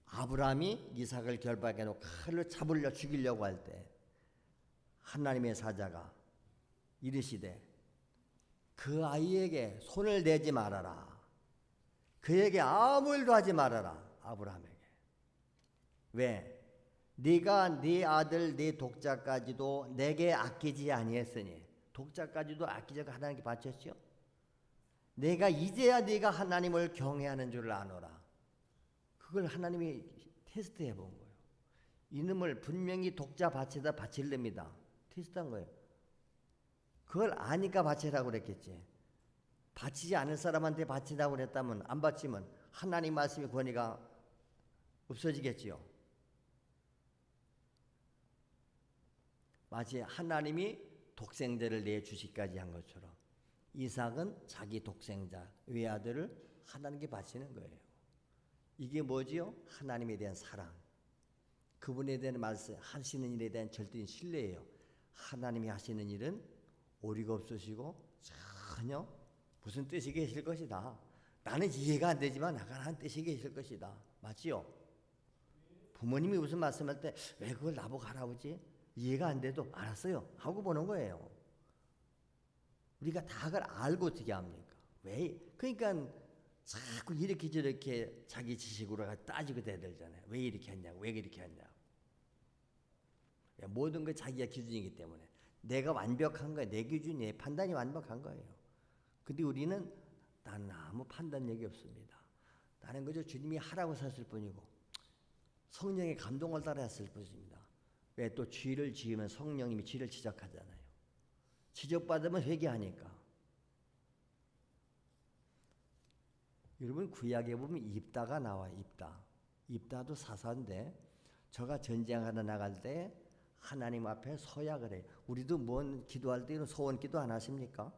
아브라함이 이삭을 결박해 놓고 칼로 잡으려 죽이려고 할 때 하나님의 사자가 이르시되 그 아이에게 손을 대지 말아라. 그에게 아무 일도 하지 말아라. 아브라함에게. 왜? 네가 네 아들 네 독자까지도 내게 아끼지 아니했으니, 독자까지도 아끼자고 하나님께 바쳤죠. 내가 이제야 네가 하나님을 경외하는 줄을 아노라. 그걸 하나님이 테스트해 본 거예요. 이놈을 분명히 독자 바치다 바칠랍니다. 테스트한 거예요. 그걸 아니까 바치라고 그랬겠지. 바치지 않을 사람한테 바치라고 그랬다면, 안 바치면 하나님 말씀의 권위가 없어지겠지요. 마치 하나님이 독생자를 내주시기까지 한 것처럼 이삭은 자기 독생자 외아들을 하나님께 바치는 거예요. 이게 뭐지요? 하나님에 대한 사랑, 그분에 대한 말씀 하시는 일에 대한 절대적인 신뢰예요. 하나님이 하시는 일은 오리가 없으시고 전혀 무슨 뜻이 계실 것이다. 나는 이해가 안 되지만 하나님 뜻이 계실 것이다. 맞지요? 부모님이 무슨 말씀할 때 왜 그걸 나보고 하라고지? 이해가 안 돼도 알았어요 하고 보는 거예요. 우리가 다 그걸 알고 어떻게 합니까? 왜? 그러니까 자꾸 이렇게 저렇게 자기 지식으로 따지고 대들잖아요. 왜 이렇게 했냐고, 왜 이렇게 했냐고. 모든 게 자기가 기준이기 때문에 내가 완벽한 거예요. 내 기준이, 내 판단이 완벽한 거예요. 근데 우리는 나는 아무 판단력이 없습니다. 나는 그저 주님이 하라고 샀을 뿐이고 성령의 감동을 따라 했을 뿐입니다. 왜? 또 죄를 지으면 성령님이 죄를 지적하잖아요. 지적받으면 회개하니까. 여러분 구약에 보면 입다가 나와요. 입다도 사사인데, 저가 전쟁하러 나갈 때 하나님 앞에 서약을 해요. 우리도 뭔 기도할 때는 소원기도 안 하십니까?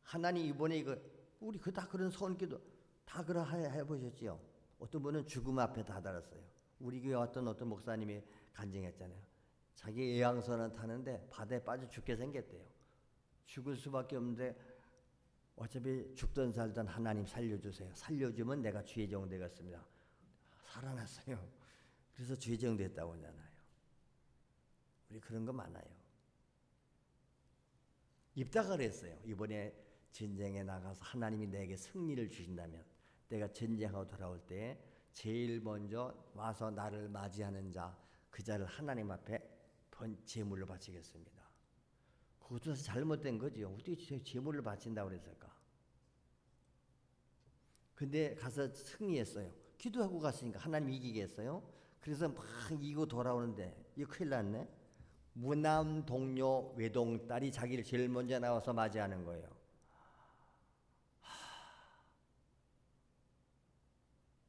하나님 이번에 이거 우리 다 그런 소원기도 다 그러 해보셨지요? 어떤 분은 죽음 앞에 다다랐어요. 우리 교회 어떤 목사님이 간증했잖아요. 자기 예양선을 타는데 바다에 빠져 죽게 생겼대요. 죽을 수밖에 없는데 어차피 죽든 살든 하나님 살려주세요. 살려주면 내가 죄정 되겠습니다. 살아났어요. 그래서 죄정 됐다고 하잖아요. 우리 그런 거 많아요. 입다가 그랬어요. 이번에 전쟁에 나가서 하나님이 내게 승리를 주신다면 내가 전쟁하고 돌아올 때 제일 먼저 와서 나를 맞이하는 자, 그 자를 하나님 앞에 제물로 바치겠습니다. 그것도 잘못된 거죠. 어떻게 제물을 바친다고 그랬을까? 근데 가서 승리했어요. 기도하고 갔으니까 하나님이 이기겠어요? 그래서 막 이기고 돌아오는데 이거 큰일 났네. 무남 동료 외동딸이 자기를 제일 먼저 나와서 맞이하는 거예요.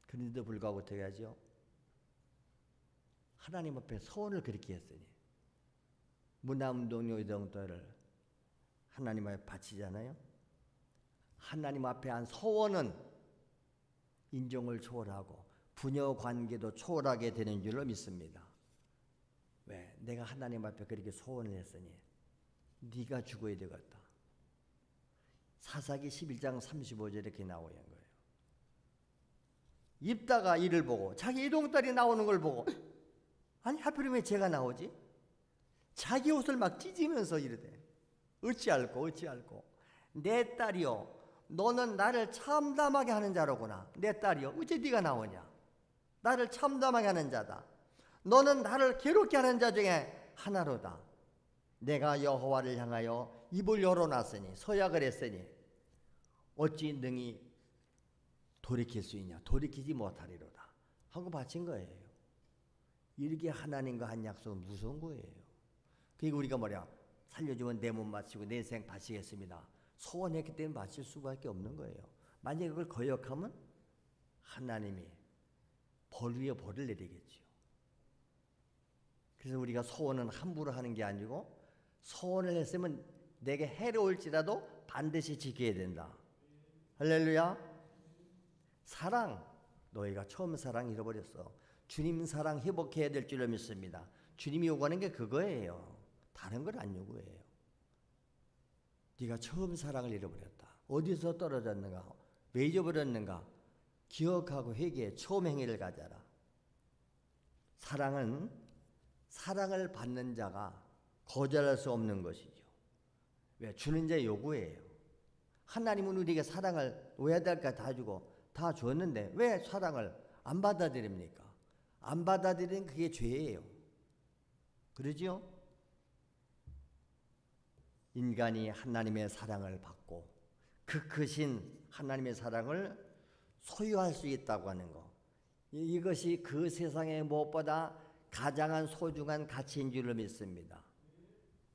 그런데도 불구하고 어떻게 하죠? 하나님 앞에 소원을 그렇게 했으니 무남 동료 외동딸을 하나님 앞에 바치잖아요. 하나님 앞에 한 소원은 인종을 초월하고 부녀 관계도 초월하게 되는 줄로 믿습니다. 왜? 내가 하나님 앞에 그렇게 소원을 했으니 네가 죽어야 되겠다. 사사기 11장 35절에 이렇게 나오는 거예요. 입다가 이를 보고 자기 이동딸이 나오는 걸 보고 아니 하필이면 제가 나오지? 자기 옷을 막 찢으면서 이르되 어찌할꼬 내 딸이여 너는 나를 참담하게 하는 자로구나. 내 딸이여 어째 네가 나오냐? 나를 참담하게 하는 자다. 너는 나를 괴롭게 하는 자 중에 하나로다. 내가 여호와를 향하여 입을 열어놨으니 서약을 했으니 어찌 능히 돌이킬 수 있냐? 돌이키지 못하리로다 하고 바친 거예요. 이렇게 하나님과 한 약속은 무서운 거예요. 그러니까 우리가 뭐냐? 살려주면 내 몸 바치고 내 생 바치겠습니다. 소원했기 때문에 바칠 수밖에 없는 거예요. 만약에 그걸 거역하면 하나님이 벌 위에 벌을 내리겠죠. 그래서 우리가 소원은 함부로 하는 게 아니고 소원을 했으면 내게 해로울지라도 반드시 지켜야 된다. 할렐루야. 사랑, 너희가 처음 사랑 잃어버렸어. 주님 사랑 회복해야 될 줄로 믿습니다. 주님이 요구하는 게 그거예요. 다른 걸 안 요구해요. 네가 처음 사랑을 잃어버렸다. 어디서 떨어졌는가? 왜 잊어버렸는가? 기억하고 회개해. 처음 행위를 가져라. 사랑은 사랑을 받는 자가 거절할 수 없는 것이죠. 왜? 주는 자의 요구예요. 하나님은 우리에게 사랑을 왜 해야 될까 다 주고 다 줬는데 왜 사랑을 안 받아들입니까? 안 받아들이는 그게 죄예요. 그러죠? 인간이 하나님의 사랑을 받고 그 크신 하나님의 사랑을 소유할 수 있다고 하는 것, 이것이 그 세상에 무엇보다 가장 소중한 가치인 줄로 믿습니다.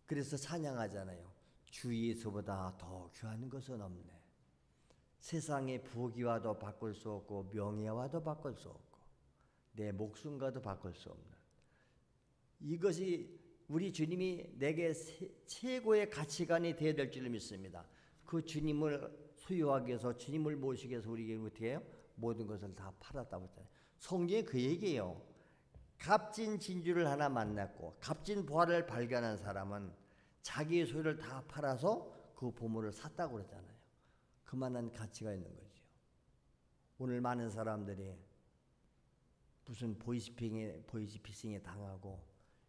그래서 찬양하잖아요. 주 예수보다 더 귀한 것은 없네. 세상의 부귀와도 바꿀 수 없고 명예와도 바꿀 수 없고 내 목숨과도 바꿀 수 없는, 이것이 우리 주님이 내게 최고의 가치관이 되어야 될 줄로 믿습니다. 그 주님을 소유하기 위해서, 주님을 모시기 위해서 우리에게 어떻게 해요? 모든 것을 다 팔았다고 했잖아요. 성경에 그 얘기예요. 값진 진주를 하나 만났고 값진 보화를 발견한 사람은 자기의 소유를 다 팔아서 그 보물을 샀다고 그러잖아요. 그만한 가치가 있는 거죠. 오늘 많은 사람들이 무슨 보이스피싱에 당하고,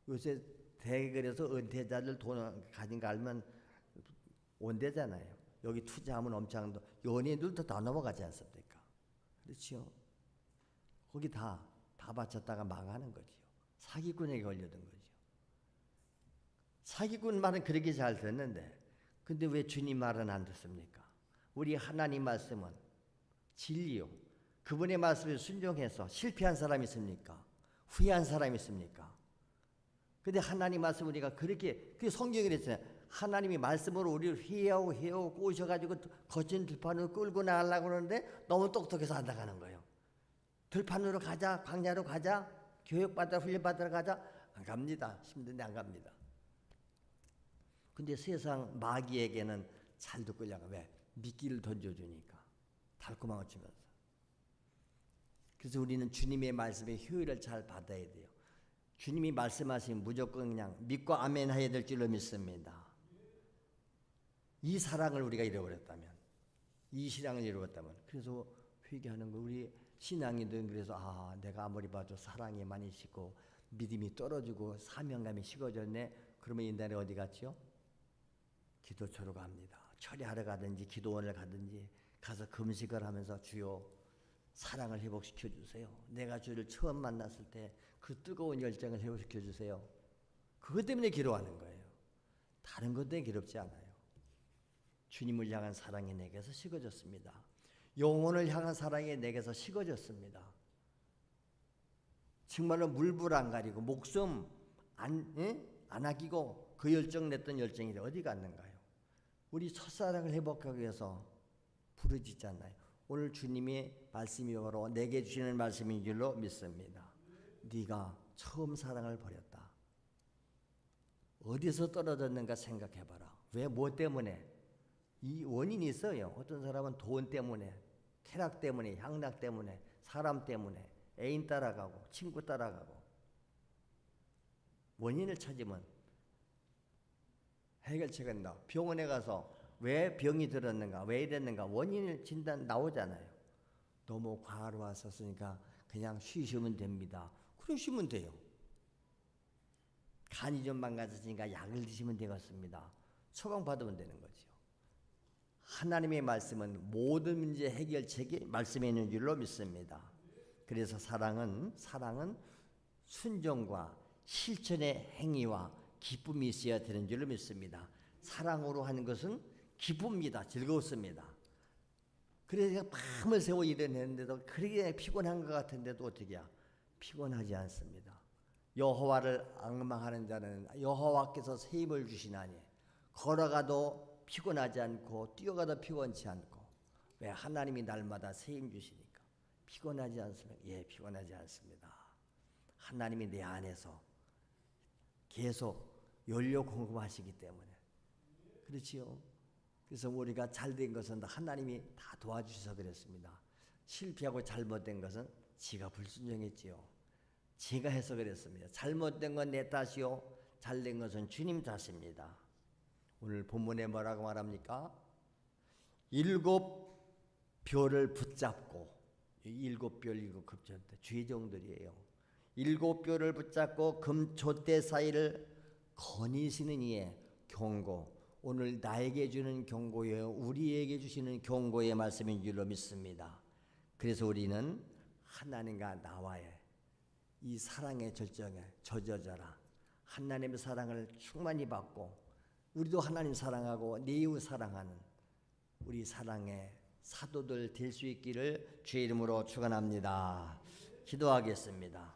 요새 대결에서 은퇴자들 돈 가진 거 알면 온대잖아요. 여기 투자하면 엄청, 연예인들도 다 넘어가지 않습니까? 그렇죠? 거기 다 바쳤다가 망하는 거지요. 사기꾼에게 걸려든 거죠. 사기꾼 말은 그렇게 잘 듣는데, 근데 왜 주님 말은 안 듣습니까? 우리 하나님 말씀은 진리요. 그분의 말씀에 순종해서 실패한 사람이 있습니까? 후회한 사람이 있습니까? 근데 하나님 말씀 우리가 그렇게, 그 성경이 그랬잖아요. 하나님이 말씀으로 우리를 회하고 꼬셔가지고 거친 들판으로 끌고 나가려고 그러는데 너무 똑똑해서 안 나가는 거예요. 들판으로 가자, 광야로 가자, 교육받으러 훈련받으러 가자, 안 갑니다. 힘든데 안 갑니다. 근데 세상 마귀에게는 잘도 끌려가. 왜? 미끼를 던져주니까. 달콤한 거 주면서. 그래서 우리는 주님의 말씀의 효율을 잘 받아야 돼요. 주님이 말씀하시면 무조건 그냥 믿고 아멘 해야 될 줄로 믿습니다. 이 사랑을 우리가 잃어버렸다면, 이 신앙을 잃어버렸다면, 그래서 회개하는 거, 우리 신앙인들은 그래서 내가 아무리 봐도 사랑이 많이 식고 믿음이 떨어지고 사명감이 식어졌네. 그러면 인간이 어디 갔죠? 기도처로 갑니다. 철야하러 가든지 기도원을 가든지 가서 금식을 하면서 주여 사랑을 회복시켜 주세요. 내가 주를 처음 만났을 때 그 뜨거운 열정을 회복시켜 주세요. 그것 때문에 기도하는 거예요. 다른 것 때문에 기도하지 않아요. 주님을 향한 사랑이 내게서 식어졌습니다. 영혼을 향한 사랑이 내게서 식어졌습니다. 정말로 물불 안 가리고 목숨 안 아끼고 그 열정 냈던 열정이 어디 갔는가요? 우리 첫사랑을 회복하기 위해서 부르짖잖아요. 오늘 주님의 말씀이 바로 내게 주시는 말씀인 줄로 믿습니다. 네가 처음 사랑을 버렸다. 어디서 떨어졌는가 생각해봐라. 왜? 뭐 때문에? 이 원인이 있어요. 어떤 사람은 돈 때문에, 쾌락 때문에, 향락 때문에, 사람 때문에, 애인 따라가고 친구 따라가고. 원인을 찾으면 해결책은 나와. 병원에 가서 왜 병이 들었는가, 왜 이랬는가 원인을 진단 나오잖아요. 너무 과로하셨으니까 그냥 쉬시면 됩니다. 그럼 쉬면 돼요. 간이 좀 망가졌으니까 약을 드시면 되겠습니다. 처방받으면 되는 거죠. 하나님의 말씀은 모든 문제 해결책이 말씀에 있는 줄로 믿습니다. 그래서 사랑은 순종과 실천의 행위와 기쁨이 있어야 되는 줄로 믿습니다. 사랑으로 하는 것은 기쁩니다. 즐거웠습니다. 그래서 밤을 새워 일을 했는데도 그렇게 피곤한 것 같은데도 어떻게 해야? 피곤하지 않습니다. 여호와를 앙망하는 자는 여호와께서 새 힘을 주시나니 걸어가도 피곤하지 않고 뛰어가도 피곤치 않고. 왜? 하나님이 날마다 새 힘 주시니까. 피곤하지 않습니까? 예, 피곤하지 않습니다. 하나님이 내 안에서 계속 연료 공급하시기 때문에. 그렇지요? 그래서 우리가 잘된 것은 하나님이 다 도와주셔서 그랬습니다. 실패하고 잘못된 것은 지가 불순종했지요. 제가 해서 그랬습니다. 잘못된 건 내 탓이요, 잘된 것은 주님 탓입니다. 오늘 본문에 뭐라고 말합니까? 7뼈를 붙잡고, 7뼈 7급전 죄종들이에요. 7뼈를 붙잡고 금촛대 사이를 거니시는 이의 경고, 오늘 나에게 주는 경고예요. 우리에게 주시는 경고의 말씀인 줄로 믿습니다. 그래서 우리는 하나님과 나와의 이 사랑의 절정에 젖어져라. 하나님의 사랑을 충만히 받고 우리도 하나님 사랑하고 내 이웃 사랑하는 우리 사랑의 사도들 될 수 있기를 주의 이름으로 축원합니다. 기도하겠습니다.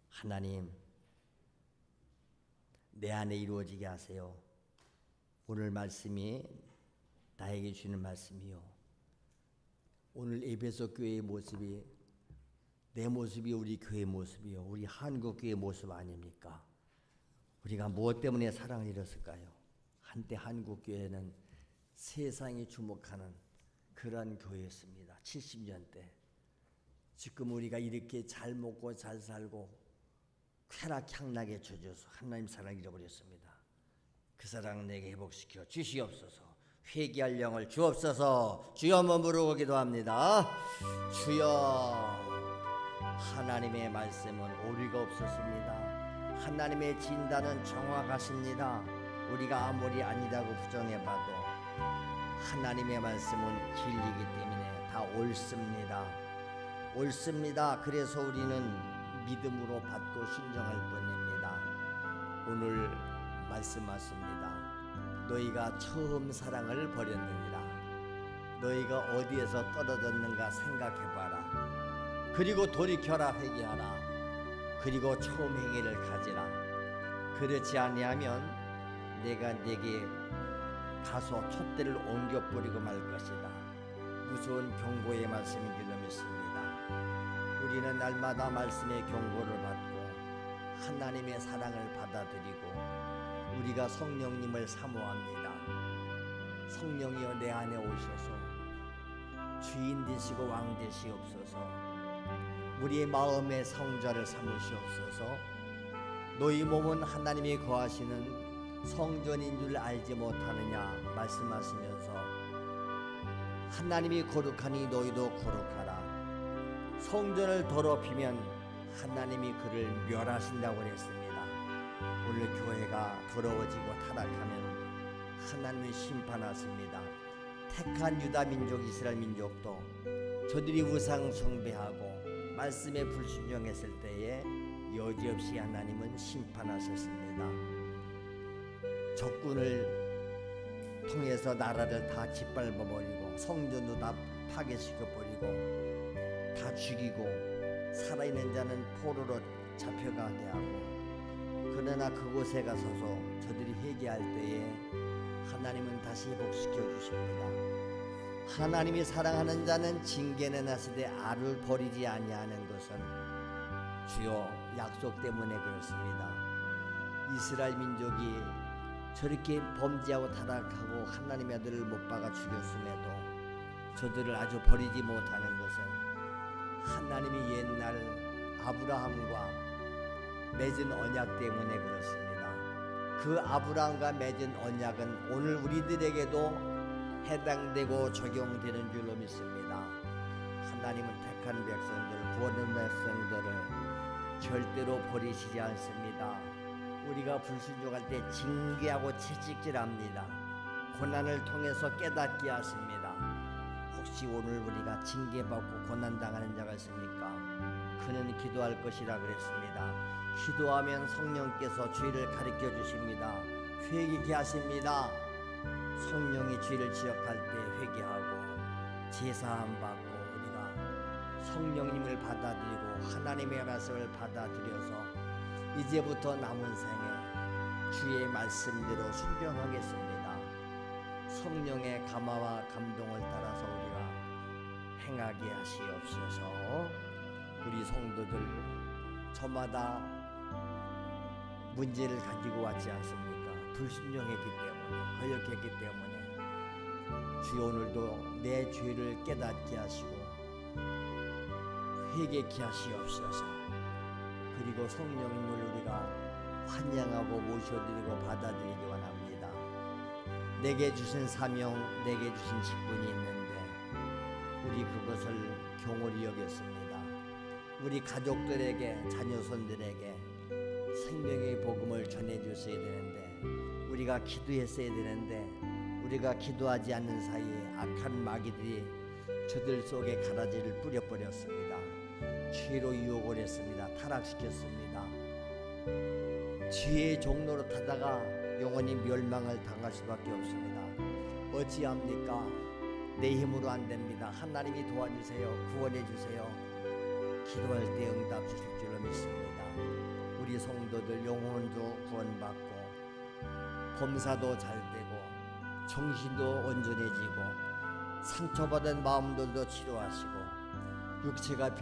하나님, 내 안에 이루어지게 하세요. 오늘 말씀이 나에게 주는 말씀이요, 오늘 에베소 교회의 모습이 내 모습이 우리 교회의 모습이요, 우리 한국 교회의 모습 아닙니까? 우리가 무엇 때문에 사랑을 잃었을까요? 한때 한국 교회는 세상이 주목하는 그런 교회였습니다. 70년대. 지금 우리가 이렇게 잘 먹고 잘 살고 쾌락향락에 젖어서 하나님 사랑을 잃어버렸습니다. 그 사랑 내게 회복시켜 주시옵소서. 회개할 영을 주옵소서. 주여 한번 부르고 기도합니다. 주여, 하나님의 말씀은 오류가 없었습니다. 하나님의 진단은 정확하십니다. 우리가 아무리 아니라고 부정해봐도 하나님의 말씀은 진리이기 때문에 다 옳습니다. 옳습니다. 그래서 우리는 믿음으로 받고 순종할 뿐입니다. 오늘 말씀하십니다. 너희가 처음 사랑을 버렸느니라. 너희가 어디에서 떨어졌는가 생각해봐라. 그리고 돌이켜라. 회개하라. 그리고 처음 행위를 가지라. 그렇지 아니하면 내가 네게 가서 촛대를 옮겨버리고 말 것이다. 무서운 경고의 말씀인 줄로 믿습니다. 우리는 날마다 말씀의 경고를 받고 하나님의 사랑을 받아들이고 우리가 성령님을 사모합니다. 성령이여 내 안에 오셔서 주인 되시고 왕 되시옵소서. 우리의 마음의 성전을 삼으시옵소서. 너희 몸은 하나님이 거하시는 성전인 줄 알지 못하느냐 말씀하시면서 하나님이 거룩하니 너희도 거룩하라. 성전을 더럽히면 하나님이 그를 멸하신다고 했습니다. 오늘 교회가 더러워지고 타락하면 하나님이 심판하십니다. 택한 유다 민족 이스라엘 민족도 저들이 우상 숭배하고 말씀에 불순종했을 때에 여지없이 하나님은 심판하셨습니다. 적군을 통해서 나라를 다 짓밟아버리고 성전도 다 파괴시켜버리고 다 죽이고 살아있는 자는 포로로 잡혀가게 하고, 그러나 그곳에 가서서 저들이 회개할 때에 하나님은 다시 회복시켜 주십니다. 하나님이 사랑하는 자는 징계는 하시되 알을 버리지 아니하는 것은 주여 약속 때문에 그렇습니다. 이스라엘 민족이 저렇게 범죄하고 타락하고 하나님의 아들을 못 박아 죽였음에도 저들을 아주 버리지 못하는 것은 하나님이 옛날 아브라함과 맺은 언약 때문에 그렇습니다. 그 아브라함과 맺은 언약은 오늘 우리들에게도 해당되고 적용되는 줄로 믿습니다. 하나님은 택한 백성들, 구원한 백성들을 절대로 버리시지 않습니다. 우리가 불순종할 때 징계하고 채찍질합니다. 고난을 통해서 깨닫게 하십니다. 혹시 오늘 우리가 징계받고 고난당하는 자가 있습니까? 그는 기도할 것이라 그랬습니다. 기도하면 성령께서 죄를 가르쳐 주십니다. 회개케 하십니다. 성령이 죄를 지적할 때 회개하고 제사함 받고 우리가 성령님을 받아들이고 하나님의 말씀을 받아들여서 이제부터 남은 생에 주의 말씀대로 순종하겠습니다. 성령의 감화와 감동을 따라서 우리가 행하게 하시옵소서. 우리 성도들 저마다 문제를 가지고 왔지 않습니까? 불순종했기 때문에, 거역했기 때문에 주여 오늘도 내 죄를 깨닫게 하시고 회개케 하시옵소서. 그리고 성령님을 우리가 환영하고 모셔드리고 받아들이기 원합니다. 내게 주신 사명, 내게 주신 직분이 있는데 우리 그것을 경홀히 여겼습니다. 우리 가족들에게, 자녀손들에게 생명의 복음을 전해주셔야 되는데, 우리가 기도했어야 되는데 우리가 기도하지 않는 사이에 악한 마귀들이 저들 속에 가라지를 뿌려버렸습니다. 죄로 유혹을 했습니다. 타락시켰습니다. 죄의 종로로 타다가 영원히 멸망을 당할 수밖에 없습니다. 어찌합니까? 내 힘으로 안 됩니다. 하나님이 도와주세요. 구원해 주세요. 기도할 때 응답 주실 줄로 믿습니다. 우리 성도들 영혼도 구원받고 범사도 잘 되고 정신도 온전해지고 상처받은 마음들도 치료하시고 육체가